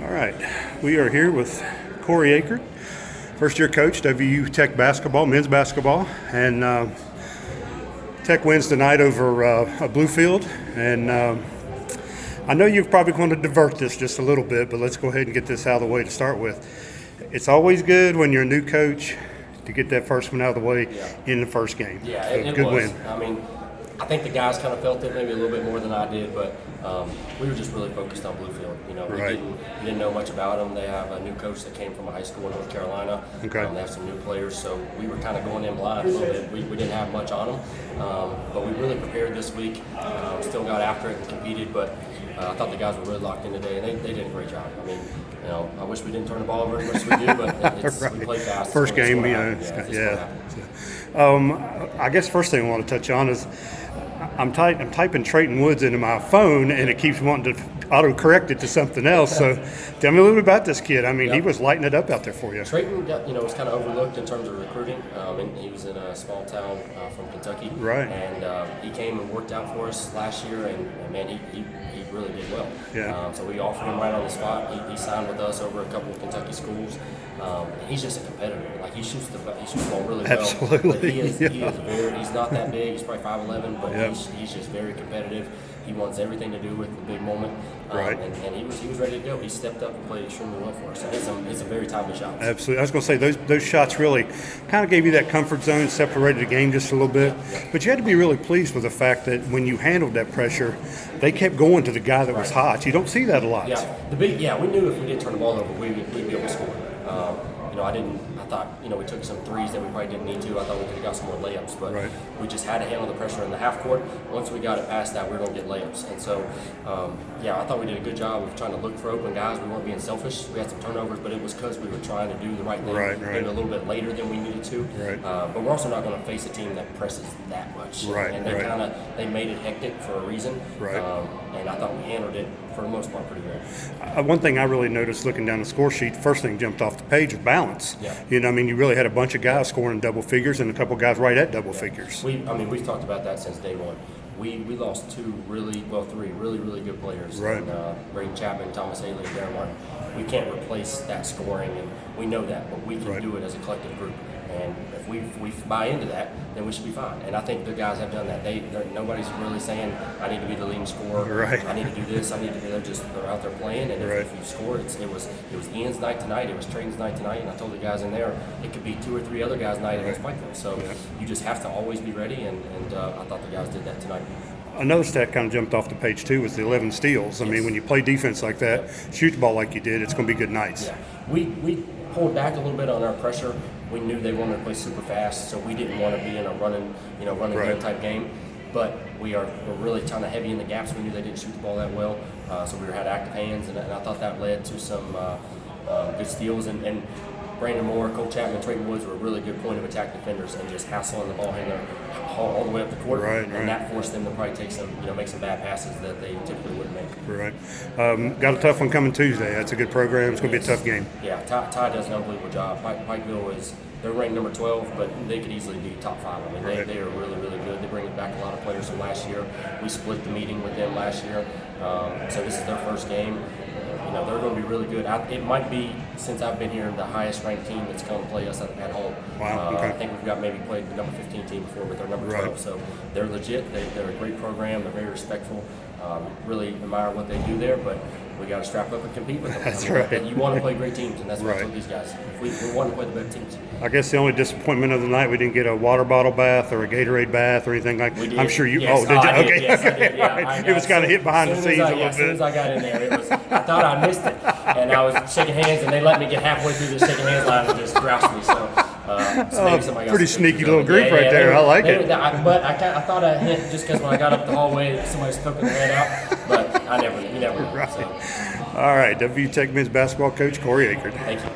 All right, we are here with Corey Acord, first-year coach, WVU Tech basketball, men's basketball, and Tech wins tonight over Bluefield. And I know you're probably going to divert this just a little bit, but let's go ahead and get this out of the way to start with. It's always good when you're a new coach to get that first one out of the way in the first game. Yeah, so it good was. win. I mean, I think the guys kind of felt it maybe a little bit more than I did, but we were just really focused on Bluefield. You know, we didn't know much about them. They have a new coach that came from a high school in North Carolina. Okay. They have some new players, so we were kind of going in blind a little bit. We didn't have much on them, but we really prepared this week. Still got after it and competed, but I thought the guys were really locked in today, and they did a great job. I mean, you know, I wish we didn't turn the ball over as much as we do, but we played fast. First game, I guess first thing I want to touch on is I'm typing Trayton Woods into my phone, and it keeps wanting to auto-correct it to something else. So tell me a little bit about this kid. I mean, he was lighting it up out there for you. Trayton, was kind of overlooked in terms of recruiting. And he was in a small town from Kentucky. Right. And he came and worked out for us last year, and man, he really did well. Yeah. So we offered him right on the spot. He signed with us over a couple of Kentucky schools. And he's just a competitor. Like, he shoots the ball really well. Absolutely. But he's not that big. He's probably 5'11", but he's just very competitive. He wants everything to do with the big moment. Right. And he was ready to go. He stepped up and played extremely well for us. And it's a very timely shot. Absolutely. I was going to say, those shots really kind of gave you that comfort zone, separated the game just a little bit. Yeah. But you had to be really pleased with the fact that when you handled that pressure, they kept going to the guy that was hot. You don't see that a lot. Yeah, we knew if we didn't turn the ball over, we'd be able to score. I thought, we took some threes that we probably didn't need to. I thought we could have got some more layups, but we just had to handle the pressure in the half court. Once we got it past that, we were going to get layups. And so, I thought we did a good job of trying to look for open guys. We weren't being selfish. We had some turnovers, but it was because we were trying to do the right thing. Maybe a little bit later than we needed to. But we're also not going to face a team that presses that much. And they made it hectic for a reason. And I thought we handled it for the most part pretty well. One thing I really noticed looking down the score sheet, first thing jumped off the page was balance. Yeah. You really had a bunch of guys scoring double figures and a couple guys right at double figures. We've talked about that since day one. We lost three really good players. And, Braden Chapman, Thomas Haley, and Darren Martin. We can't replace that scoring, and we know that, but we can do it as a collective group. And if we buy into that, then we should be fine. And I think the guys have done that. Nobody's really saying, I need to be the leading scorer. I need to do this. I need to do that. They're out there playing. And if you score, it was Ian's night tonight. It was Trayton's night tonight. And I told the guys in there, it could be 2 or 3 other guys' night against Pikeville. So you just have to always be ready. And I thought the guys did that tonight. Another stat kind of jumped off the page too was the 11 steals. I mean, when you play defense like that, shoot the ball like you did, it's going to be good nights. Yeah, we pulled back a little bit on our pressure. We knew they wanted to play super fast, so we didn't want to be in a running gun type game. But we're really kind of heavy in the gaps. We knew they didn't shoot the ball that well, so we had active hands, and I thought that led to some good steals. And Brandon Moore, Cole Chapman, Trayton Woods were really good point of attack defenders and just hassling the ball handler all the way up the court. And that forced them to probably take some, make some bad passes that they typically wouldn't make. Got a tough one coming Tuesday. That's a good program. It's going to be a tough game. Yeah, Ty does an unbelievable job. Pikeville they're ranked number 12, but they could easily be top 5. I mean, they are really, really good. They bring back a lot of players from last year. We split the meeting with them last year. So this is their first game. They're going to be really good. It might be, since I've been here, the highest ranked team that's come play us at home. Wow. I think we've maybe played the number 15 team before, but they're number 12. So they're legit. They're a great program. They're very respectful. Really admire what they do there, but we got to strap up and compete with them. That's right. You want to play great teams, and that's what I told these guys. We want to play the better teams. I guess the only disappointment of the night, we didn't get a water bottle bath or a Gatorade bath or anything like that. I'm sure you. Yes. Oh, did you? I Okay. did. Yes, I did. Yeah, it was kind of hit behind the scenes a little bit. As soon as I got in there, I thought I missed it, and I was shaking hands, and they let me get halfway through the shaking hands line and just groused me. So pretty sneaky little group right there. I like it. But I thought I hit just because when I got up the hallway, somebody was poking their head out. But you never know. All right, WVU Tech men's basketball coach Corey Acord. Thank you.